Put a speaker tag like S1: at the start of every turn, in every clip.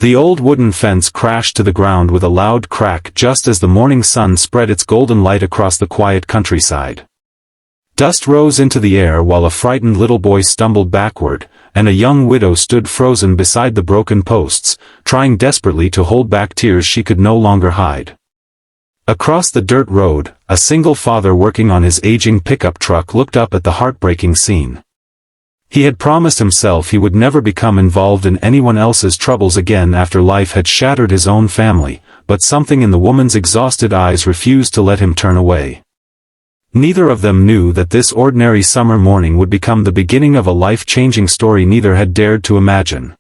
S1: The old wooden fence crashed to the ground with a loud crack just as the morning sun spread its golden light across the quiet countryside. Dust rose into the air while a frightened little boy stumbled backward, and a young widow stood frozen beside the broken posts, trying desperately to hold back tears she could no longer hide. Across the dirt road, a single father working on his aging pickup truck looked up at the heartbreaking scene. He had promised himself he would never become involved in anyone else's troubles again after life had shattered his own family, but something in the woman's exhausted eyes refused to let him turn away. Neither of them knew that this ordinary summer morning would become the beginning of a life-changing story neither had dared to imagine.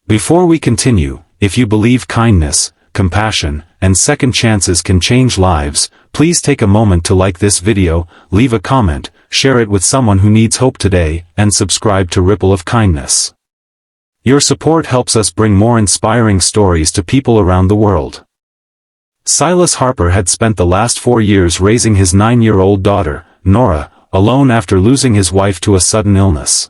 S1: Before we continue, if you believe kindness, compassion, and second chances can change lives, please take a moment to like this video, leave a comment, share it with someone who needs hope today, and subscribe to Ripple of Kindness. Your support helps us bring more inspiring stories to people around the world. Silas Harper had spent the last 4 years raising his 9-year-old daughter, Nora, alone after losing his wife to a sudden illness.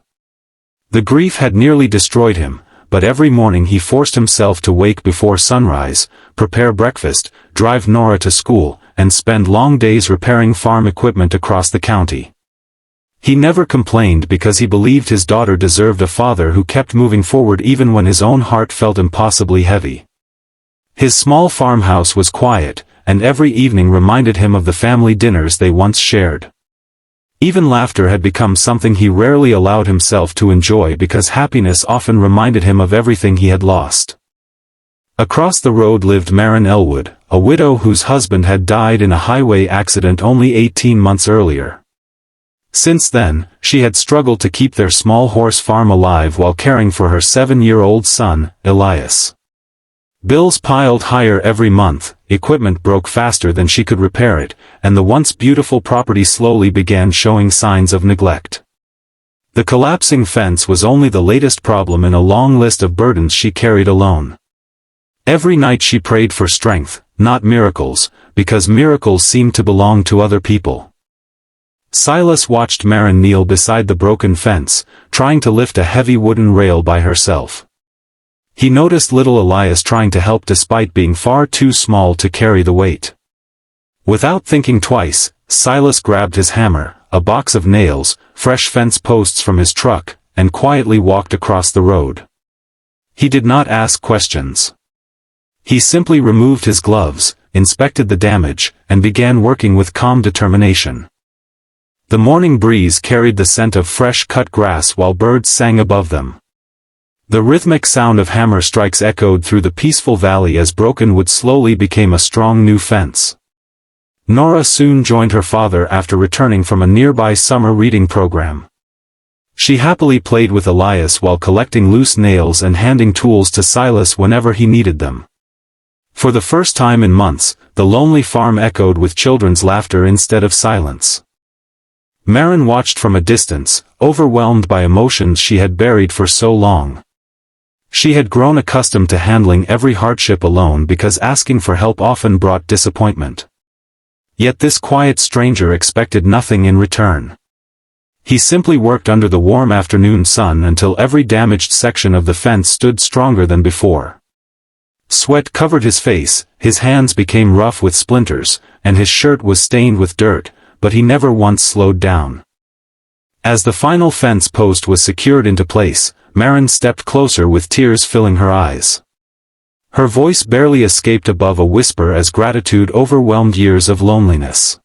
S1: The grief had nearly destroyed him, but every morning he forced himself to wake before sunrise, prepare breakfast, drive Nora to school, and spend long days repairing farm equipment across the county. He never complained because he believed his daughter deserved a father who kept moving forward even when his own heart felt impossibly heavy. His small farmhouse was quiet, and every evening reminded him of the family dinners they once shared. Even laughter had become something he rarely allowed himself to enjoy because happiness often reminded him of everything he had lost. Across the road lived Maren Elwood, a widow whose husband had died in a highway accident only 18 months earlier. Since then, she had struggled to keep their small horse farm alive while caring for her 7-year-old son, Elias. Bills piled higher every month, equipment broke faster than she could repair it, and the once beautiful property slowly began showing signs of neglect. The collapsing fence was only the latest problem in a long list of burdens she carried alone. Every night she prayed for strength, not miracles, because miracles seemed to belong to other people. Silas watched Maren kneel beside the broken fence, trying to lift a heavy wooden rail by herself. He noticed little Elias trying to help despite being far too small to carry the weight. Without thinking twice, Silas grabbed his hammer, a box of nails, fresh fence posts from his truck, and quietly walked across the road. He did not ask questions. He simply removed his gloves, inspected the damage, and began working with calm determination. The morning breeze carried the scent of fresh cut grass while birds sang above them. The rhythmic sound of hammer strikes echoed through the peaceful valley as broken wood slowly became a strong new fence. Nora soon joined her father after returning from a nearby summer reading program. She happily played with Elias while collecting loose nails and handing tools to Silas whenever he needed them. For the first time in months, the lonely farm echoed with children's laughter instead of silence. Maren watched from a distance, overwhelmed by emotions she had buried for so long. She had grown accustomed to handling every hardship alone because asking for help often brought disappointment. Yet this quiet stranger expected nothing in return. He simply worked under the warm afternoon sun until every damaged section of the fence stood stronger than before. Sweat covered his face, his hands became rough with splinters, and his shirt was stained with dirt, but he never once slowed down. As the final fence post was secured into place, Maren stepped closer with tears filling her eyes. Her voice barely escaped above a whisper as gratitude overwhelmed years of loneliness.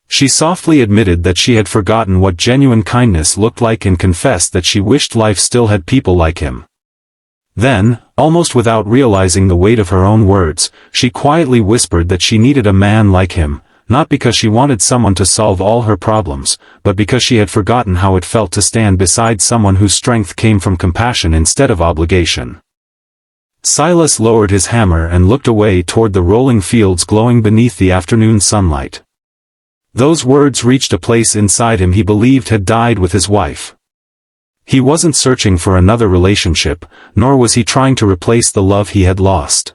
S1: She softly admitted that she had forgotten what genuine kindness looked like and confessed that she wished life still had people like him. Then, almost without realizing the weight of her own words, she quietly whispered that she needed a man like him, not because she wanted someone to solve all her problems, but because she had forgotten how it felt to stand beside someone whose strength came from compassion instead of obligation. Silas lowered his hammer and looked away toward the rolling fields glowing beneath the afternoon sunlight. Those words reached a place inside him he believed had died with his wife. He wasn't searching for another relationship, nor was he trying to replace the love he had lost.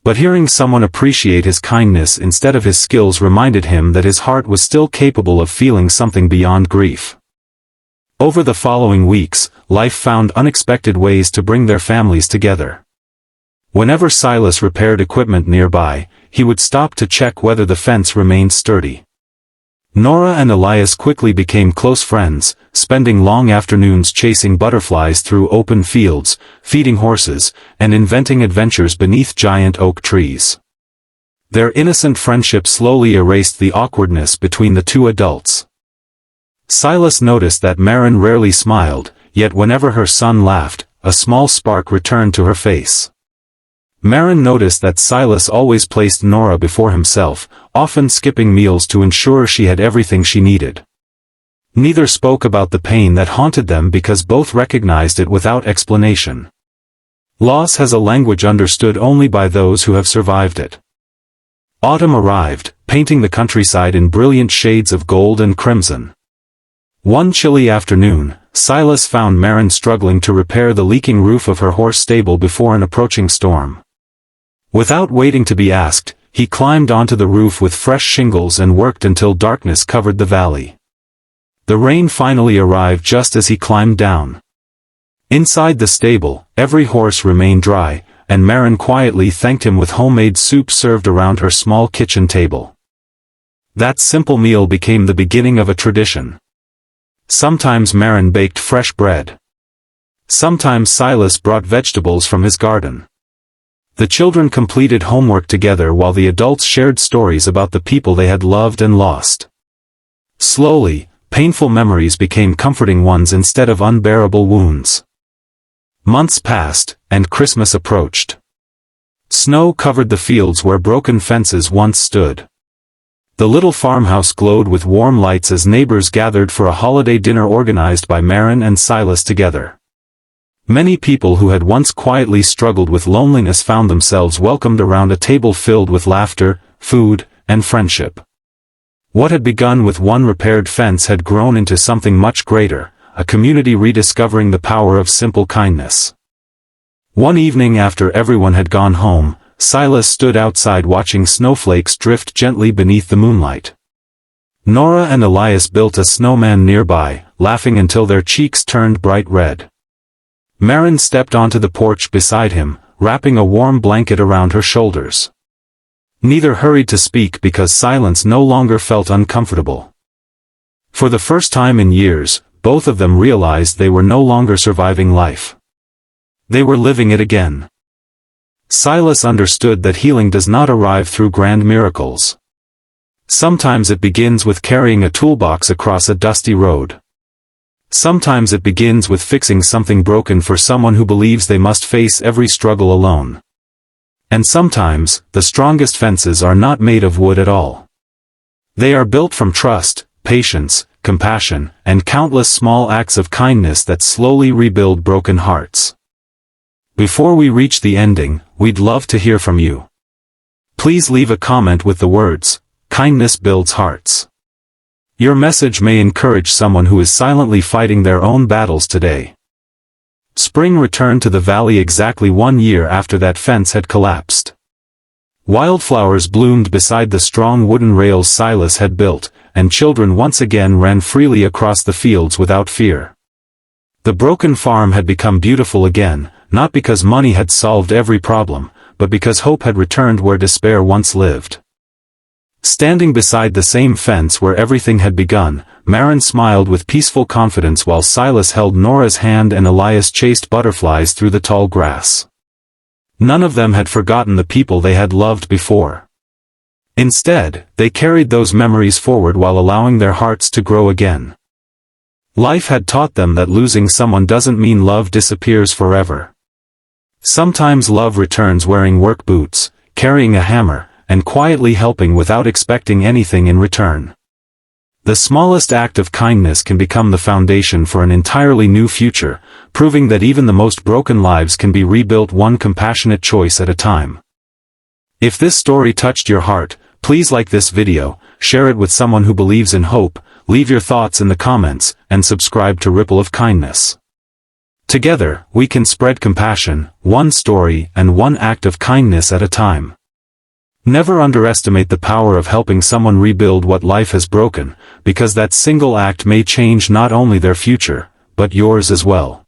S1: But hearing someone appreciate his kindness instead of his skills reminded him that his heart was still capable of feeling something beyond grief. Over the following weeks, life found unexpected ways to bring their families together. Whenever Silas repaired equipment nearby, he would stop to check whether the fence remained sturdy. Nora and Elias quickly became close friends, spending long afternoons chasing butterflies through open fields, feeding horses, and inventing adventures beneath giant oak trees. Their innocent friendship slowly erased the awkwardness between the two adults. Silas noticed that Maren rarely smiled, yet whenever her son laughed, a small spark returned to her face. Maren noticed that Silas always placed Nora before himself, often skipping meals to ensure she had everything she needed. Neither spoke about the pain that haunted them because both recognized it without explanation. Loss has a language understood only by those who have survived it. Autumn arrived, painting the countryside in brilliant shades of gold and crimson. One chilly afternoon, Silas found Maren struggling to repair the leaking roof of her horse stable before an approaching storm. Without waiting to be asked, he climbed onto the roof with fresh shingles and worked until darkness covered the valley. The rain finally arrived just as he climbed down. Inside the stable, every horse remained dry, and Maren quietly thanked him with homemade soup served around her small kitchen table. That simple meal became the beginning of a tradition. Sometimes Maren baked fresh bread. Sometimes Silas brought vegetables from his garden. The children completed homework together while the adults shared stories about the people they had loved and lost. Slowly, painful memories became comforting ones instead of unbearable wounds. Months passed, and Christmas approached. Snow covered the fields where broken fences once stood. The little farmhouse glowed with warm lights as neighbors gathered for a holiday dinner organized by Maren and Silas together. Many people who had once quietly struggled with loneliness found themselves welcomed around a table filled with laughter, food, and friendship. What had begun with one repaired fence had grown into something much greater, a community rediscovering the power of simple kindness. One evening after everyone had gone home, Silas stood outside watching snowflakes drift gently beneath the moonlight. Nora and Elias built a snowman nearby, laughing until their cheeks turned bright red. Maren stepped onto the porch beside him, wrapping a warm blanket around her shoulders. Neither hurried to speak because silence no longer felt uncomfortable. For the first time in years, both of them realized they were no longer surviving life. They were living it again. Silas understood that healing does not arrive through grand miracles. Sometimes it begins with carrying a toolbox across a dusty road. Sometimes it begins with fixing something broken for someone who believes they must face every struggle alone. And sometimes, the strongest fences are not made of wood at all. They are built from trust, patience, compassion, and countless small acts of kindness that slowly rebuild broken hearts. Before we reach the ending, we'd love to hear from you. Please leave a comment with the words, "Kindness builds hearts." Your message may encourage someone who is silently fighting their own battles today. Spring returned to the valley exactly 1 year after that fence had collapsed. Wildflowers bloomed beside the strong wooden rails Silas had built, and children once again ran freely across the fields without fear. The broken farm had become beautiful again, not because money had solved every problem, but because hope had returned where despair once lived. Standing beside the same fence where everything had begun, Maren smiled with peaceful confidence while Silas held Nora's hand and Elias chased butterflies through the tall grass. None of them had forgotten the people they had loved before. Instead, they carried those memories forward while allowing their hearts to grow again. Life had taught them that losing someone doesn't mean love disappears forever. Sometimes love returns wearing work boots, carrying a hammer, and quietly helping without expecting anything in return. The smallest act of kindness can become the foundation for an entirely new future, proving that even the most broken lives can be rebuilt one compassionate choice at a time. If this story touched your heart, please like this video, share it with someone who believes in hope, leave your thoughts in the comments, and subscribe to Ripple of Kindness. Together, we can spread compassion, one story and one act of kindness at a time. Never underestimate the power of helping someone rebuild what life has broken, because that single act may change not only their future, but yours as well.